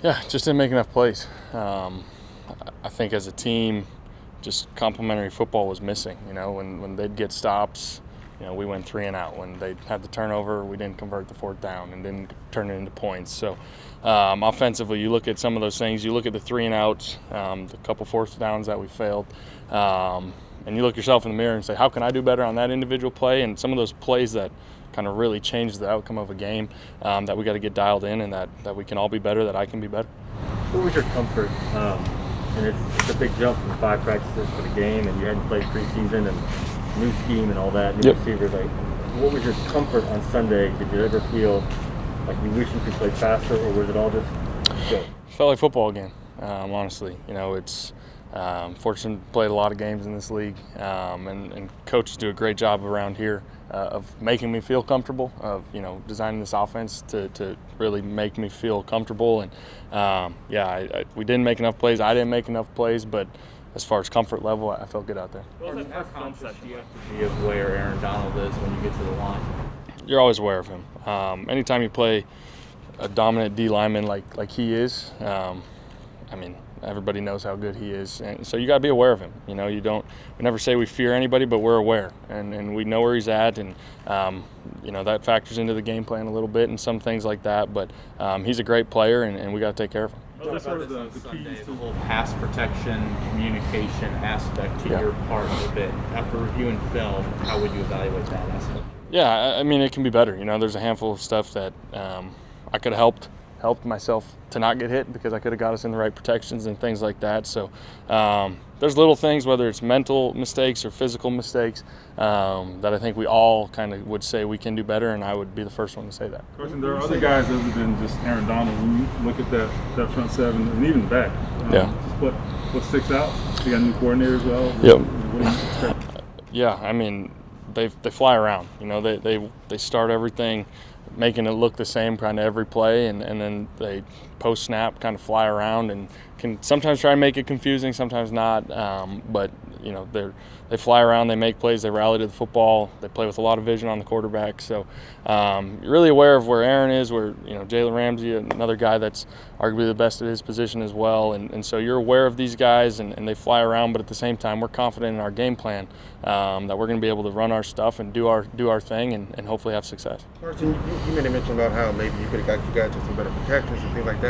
Yeah, just didn't make enough plays. I think as a team, just complementary football was missing. When they'd get stops, we went 3 and out. When they had the turnover, we didn't convert the 4th down and didn't turn it into points. So offensively, you look at some of those things. You look at the 3 and outs, the couple 4th downs that we failed, and you look yourself in the mirror and say, how can I do better on that individual play? And some of those plays that kind of really change the outcome of a game, that we got to get dialed in, and that we can all be better, that I can be better. What was your comfort? And it's a big jump from 5 practices for the game, and you hadn't played preseason and new scheme and all that, new receivers. Like, what was your comfort on Sunday? Did you ever feel like you wish you could play faster, or was it all just go? Felt like football again, honestly. It's fortunate to play a lot of games in this league, and coaches do a great job around here of making me feel comfortable, of designing this offense to really make me feel comfortable. And we didn't make enough plays. I didn't make enough plays, but as far as comfort level, I felt good out there. How concept do you have to be of where Aaron Donald is when you get to the line? You're always aware of him. Anytime you play a dominant D lineman like he is, everybody knows how good he is, and so you got to be aware of him. We never say we fear anybody, but we're aware, and we know where he's at, and that factors into the game plan a little bit and some things like that. But he's a great player, and we got to take care of him. What was sort of the Sunday, the whole pass protection, communication aspect to your part of it? After reviewing film, how would you evaluate that aspect? Yeah, it can be better. There's a handful of stuff that I could have helped myself to not get hit, because I could have got us in the right protections and things like that. So there's little things, whether it's mental mistakes or physical mistakes, that I think we all kind of would say we can do better, and I would be the first one to say that. Carson, there are other guys other than just Aaron Donald. When you look at that front seven and even back, what sticks out? You got a new coordinator as well. Yep. What do you expect? Yeah, they fly around. They start everything making it look the same kind of every play, and then they post snap kind of fly around and can sometimes try and make it confusing, sometimes not, but they fly around, they make plays, they rally to the football, they play with a lot of vision on the quarterback. So you're really aware of where Aaron is, where Jalen Ramsey, another guy that's arguably the best at his position as well, and so you're aware of these guys, and they fly around, but at the same time we're confident in our game plan, that we're going to be able to run our stuff and do our thing, and hopefully have success. Carson, you made a mention about how maybe you could have got you guys to some better protections and things like that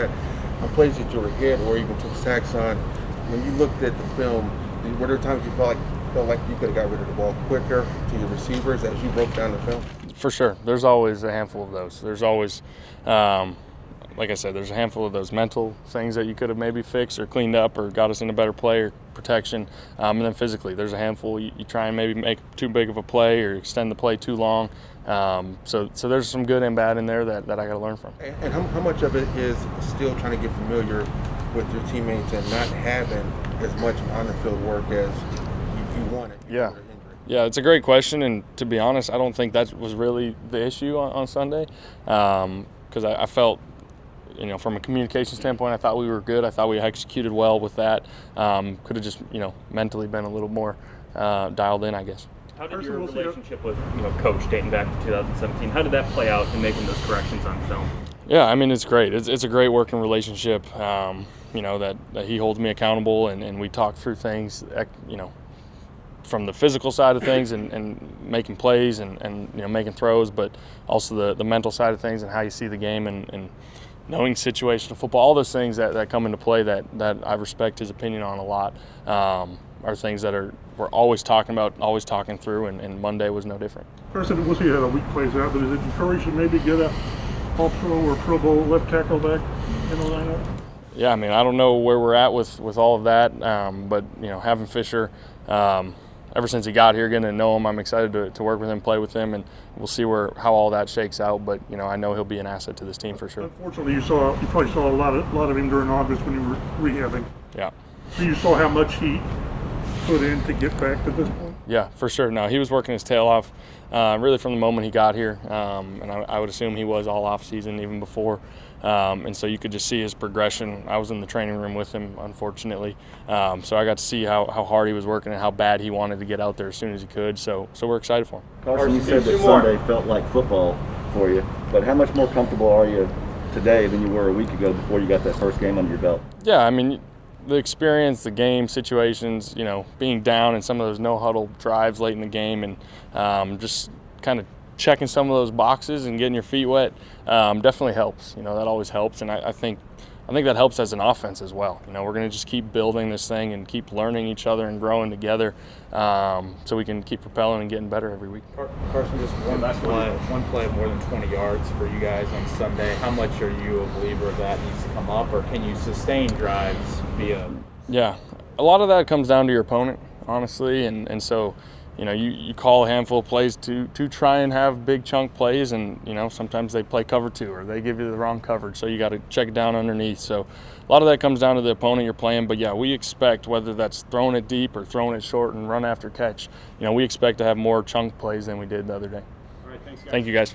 on plays that you were hit or even took sacks on. When you looked at the film, were there times you felt like you could have got rid of the ball quicker to your receivers as you broke down the film? For sure. There's always a handful of those. There's always, like I said, there's a handful of those mental things that you could have maybe fixed or cleaned up or got us in a better play or protection. And then physically, there's a handful. You try and maybe make too big of a play or extend the play too long. So there's some good and bad in there that I got to learn from. And how much of it is still trying to get familiar with your teammates and not having as much on-the-field work as you wanted? Yeah, it's a great question, and to be honest, I don't think that was really the issue on Sunday, because I felt, from a communication standpoint, I thought we were good. I thought we executed well with that. Could have just, mentally been a little more dialed in, I guess. How did your relationship with Coach dating back to 2017, how did that play out in making those corrections on film? Yeah, it's great. It's a great working relationship, that he holds me accountable, and we talk through things, from the physical side of things and making plays and making throws, but also the mental side of things and how you see the game and knowing situational football, all those things that come into play that I respect his opinion on a lot, are things that we're always talking about, always talking through, and Monday was no different. Carson, we'll see how the week plays out, but is it encouraging to maybe get a All-Pro or Pro Bowl left tackle back in the lineup? Yeah, I don't know where we're at with all of that, but having Fisher, ever since he got here, getting to know him, I'm excited to work with him, play with him, and we'll see how all that shakes out. But I know he'll be an asset to this team for sure. Unfortunately, you probably saw a lot of him during August when you were rehabbing. Yeah. So you saw how much he put in to get back to this point? Yeah, for sure. No, he was working his tail off really from the moment he got here, and I would assume he was all off season even before. And so you could just see his progression. I was in the training room with him, unfortunately, so I got to see how hard he was working and how bad he wanted to get out there as soon as he could. So we're excited for him. Carson, you said that Sunday felt like football for you, but how much more comfortable are you today than you were a week ago before you got that first game under your belt? Yeah, I mean, the experience, the game situations, you know, being down in some of those no-huddle drives late in the game, and just kind of checking some of those boxes and getting your feet wet definitely helps. You know, that always helps, and I think that helps as an offense as well. You know, we're going to just keep building this thing and keep learning each other and growing together, so we can keep propelling and getting better every week. Carson, just one play of more than 20 yards for you guys on Sunday. How much are you a believer that needs to come up, or can you sustain drives via? Yeah, a lot of that comes down to your opponent, honestly, and so, you know, you call a handful of plays to try and have big chunk plays, and, you know, sometimes they play cover 2 or they give you the wrong coverage, so you got to check it down underneath. So a lot of that comes down to the opponent you're playing, but yeah, we expect, whether that's throwing it deep or throwing it short and run after catch, you know, we expect to have more chunk plays than we did the other day. All right, thanks, guys. Thank you, guys.